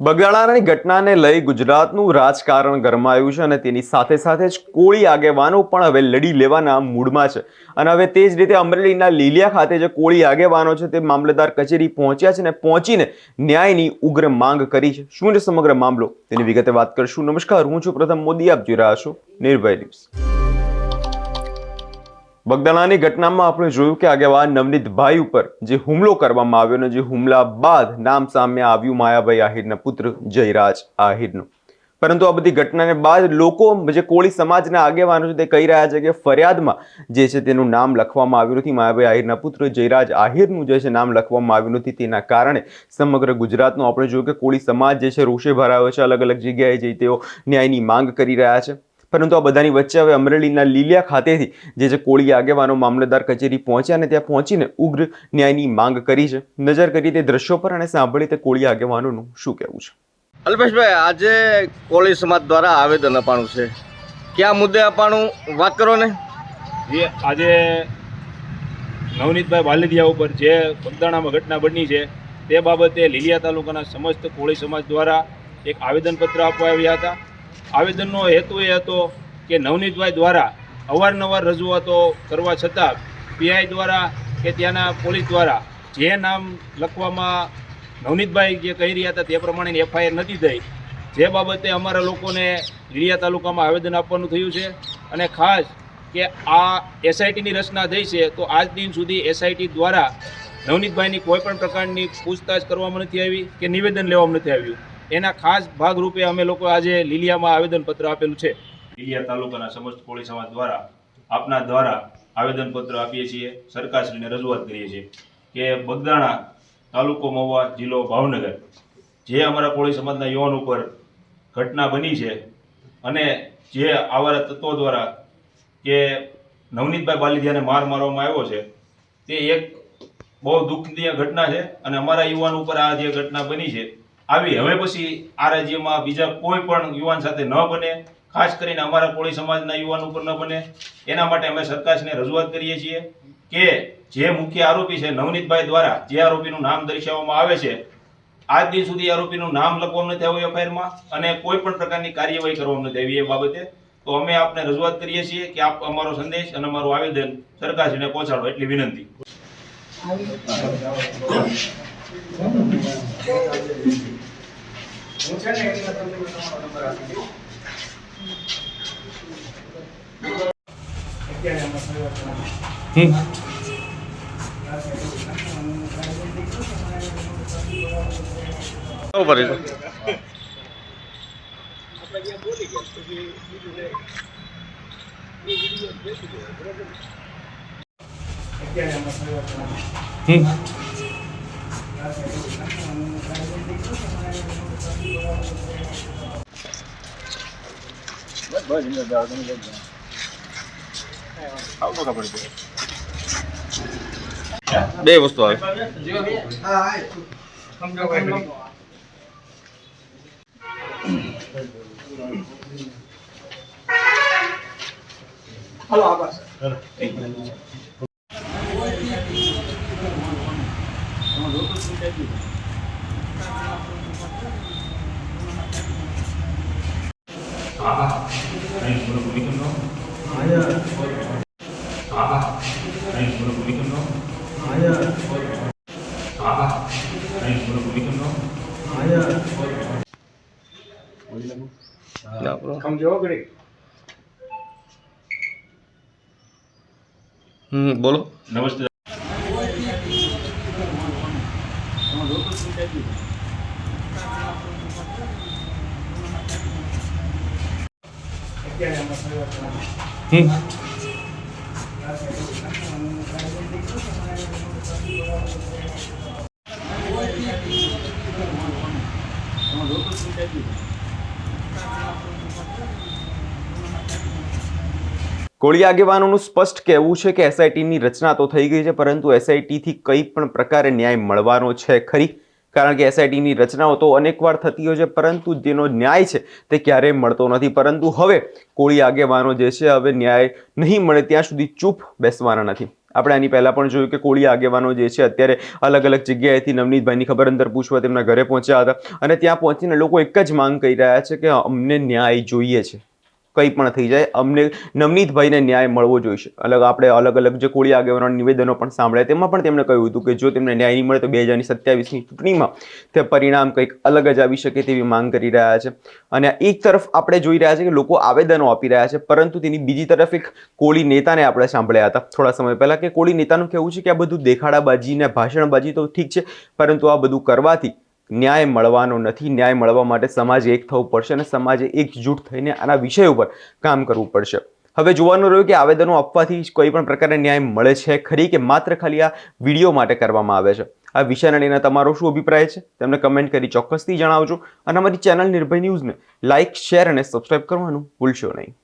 બગદાણાની ઘટનાને લઈ ગુજરાતનું રાજકારણ ગરમાયું છે અને તેની સાથે સાથે જ કોળી આગેવાનો પણ હવે લડી લેવાના મૂડમાં છે અને હવે તે જ રીતે અમરેલીના લીલિયા ખાતે જે કોળી આગેવાનો છે તે મામલતદાર કચેરી પહોંચ્યા છે અને પહોંચીને ન્યાયની ઉગ્ર માંગ કરી છે। શું છે સમગ્ર મામલો તેની વિગતે વાત કરશું। નમસ્કાર, હું છું પ્રથમ મોદી, આપ જોઈ રહ્યા છો નિર્ભય ન્યૂઝ। બગદાણાની ઘટનામાં આપણે જોયું કે આગેવાન નવનીતભાઈ ઉપર જે હુમલો કરવામાં આવ્યો અને જે હુમલા બાદ નામ સામે આવ્યું માયાભાઈ આહિરના પુત્ર જયરાજ આહિરનું। પરંતુ આ બધી ઘટનાને બાદ લોકો જે કોળી સમાજના આગેવાનો છે તે કહી રહ્યા છે કે ફરિયાદમાં જે છે તેનું નામ લખવામાં આવ્યું નથી, માયાભાઈ આહિરના પુત્ર જયરાજ આહિરનું જે છે નામ લખવામાં આવ્યું નથી। તેના કારણે સમગ્ર ગુજરાતનું આપણે જોયું કે કોળી સમાજ જે છે રોષે ભરાયો છે, અલગ અલગ જગ્યાએ જઈ તેઓ ન્યાયની માંગ કરી રહ્યા છે। પરંતુ આ બધાની વચ્ચે હવે અમરેલીના લીલિયા ખાતેથી જે કોળી આગેવાનો મામલતદાર કચેરી પહોંચ્યા અને ત્યાં પહોંચીને ઉગ્ર ન્યાયની માંગ કરી છે। નજર કરી તે દ્રશ્યો પર અને સાંભળી તે કોળી આગેવાનોનું શું કહેવું છે। અલ્પેશભાઈ, આજે કોળી સમાજ દ્વારા આવેદન અપાણું છે, ક્યાં મુદ્દે અપાણું વાત કરો ને। જે આજે નવનીતભાઈ વાલદિયા ઉપર જે બગદાણામાં ઘટના બની છે તે બાબતે લીલિયા તાલુકાના સમસ્ત કોળી સમાજ દ્વારા એક આવેદનપત્ર આપવા આવ્યા હતા। આવેદનનો હેતુ એ હતો કે નવનીતભાઈ દ્વારા અવારનવાર રજૂઆતો કરવા છતાં પીઆઈ દ્વારા કે ત્યાંના પોલીસ દ્વારા જે નામ લખવામાં નવનીતભાઈ જે કહી રહ્યા હતા તે પ્રમાણેની એફઆઈઆર નથી થઈ, જે બાબતે અમારા લોકોને લીલિયા તાલુકામાં આવેદન આપવાનું થયું છે। અને ખાસ કે આ એસઆઈટીની રચના થઈ છે તો આજ દિન સુધી એસઆઈટી દ્વારા નવનીતભાઈની કોઈ પણ પ્રકારની પૂછતાછ કરવામાં નથી આવી કે નિવેદન લેવામાં નથી આવ્યું। એના ખાસ ભાગરૂપે અમે લોકો આજે લીલિયામાં આવેદનપત્ર આપેલું છે। લીલિયા તાલુકાના સમસ્ત કોળી સમાજ દ્વારા આપના દ્વારા આવેદનપત્ર આપીએ છીએ, સરકારશ્રીને રજૂઆત કરીએ છીએ કે બગદાણા તાલુકો મહુવા, જિલ્લો ભાવનગર જે અમારા કોળી સમાજના યુવાન ઉપર ઘટના બની છે અને જે આવારા તત્વો દ્વારા કે નવનીતભાઈ વાલદિયાને માર મારવામાં આવ્યો છે તે એક બહુ દુઃખનીય ઘટના છે અને અમારા યુવાન ઉપર આ જે ઘટના બની છે આવી હવે પછી આ રાજ્યમાં બીજા કોઈ પણ યુવાન સાથે ન બને, ખાસ કરીને અમારા કોળી સમાજના યુવાન ઉપર ન બને, એના માટે અમે સરકારશ્રીને રજૂઆત કરીએ છીએ કે જે મુખ્ય આરોપી છે નવનીતભાઈ દ્વારા જે આરોપીનું નામ દર્શાવવામાં આવે છે આજ દિન સુધી આરોપીનું નામ લખવામાં નથી આવ્યું એફઆઈઆરમાં અને કોઈ પણ પ્રકારની કાર્યવાહી કરવામાં નથી આવી। એ બાબતે તો અમે આપને રજૂઆત કરીએ છીએ કે આપ અમારો સંદેશ અને અમારું આવેદન સરકારશ્રીને પહોંચાડો એટલી વિનંતી। બે વસ્તુ આવે બોલો। નમસ્તે। કોળી આગેવાનોનું સ્પષ્ટ કહેવું છે કે એસઆઈટીની રચના તો થઈ ગઈ છે પરંતુ એસઆઈટીથી કંઈ પણ પ્રકારે ન્યાય મળવાનો છે ખરી? કારણ કે એસઆઈટીની રચનાઓ તો અનેકવાર થતી હોય છે પરંતુ જેનો ન્યાય છે તે ક્યારેય મળતો નથી। પરંતુ હવે કોળી આગેવાનો જે છે હવે ન્યાય નહીં મળે ત્યાં સુધી ચૂપ બેસવાના નથી। આપણે આની પહેલાં પણ જોયું કે કોળી આગેવાનો જે છે અત્યારે અલગ અલગ જગ્યાએથી નવનીતભાઈની ખબર અંતર પૂછવા તેમના ઘરે પહોંચ્યા હતા અને ત્યાં પહોંચીને લોકો એક જ માંગ કરી રહ્યા છે કે અમને ન્યાય જોઈએ છે, કંઈ પણ થઈ જાય અમને નવનીતભાઈને ન્યાય મળવો જોઈશે. આપણે અલગ અલગ જે કોળી આગેવાનોના નિવેદનો પણ સાંભળ્યા તેમાં પણ તેમણે કહ્યું હતું કે જો તેમને ન્યાય નહીં મળે તો 2027ની ચૂંટણીમાં તે પરિણામ કંઈક અલગ જ આવી શકે તેવી માંગ કરી રહ્યા છે. અને એક તરફ આપણે જોઈ રહ્યા છે કે લોકો આવેદનો આપી રહ્યા છે, પરંતુ તેની બીજી તરફ એક કોળી નેતાને આપણે સાંભળ્યા હતા થોડા સમય પહેલા કે કોળી નેતાનું કહેવું છે કે આ બધું દેખાડાબાજી ને ભાષણબાજી તો ઠીક છે, પરંતુ આ બધું કરવાથી ન્યાય મળવાનો નથી. ન્યાય મળવા માટે સમાજે એક થવું પડશે અને સમાજે એકજૂટ થઈને આના વિષય ઉપર કામ કરવું પડશે. હવે જોવાનું રહ્યું કે આવેદનો આપવાથી કોઈ પણ પ્રકારે ન્યાય મળે છે ખરી કે માત્ર ખાલી આ વિડીયો માટે કરવામાં આવે છે. આ વિષયને લઈને તમારો શું અભિપ્રાય છે તેમને કમેન્ટ કરી ચોક્કસથી જણાવજો અને અમારી ચેનલ નિર્ભય ન્યૂઝને લાઇક, શેર અને સબસ્ક્રાઇબ કરવાનું ભૂલશો નહીં.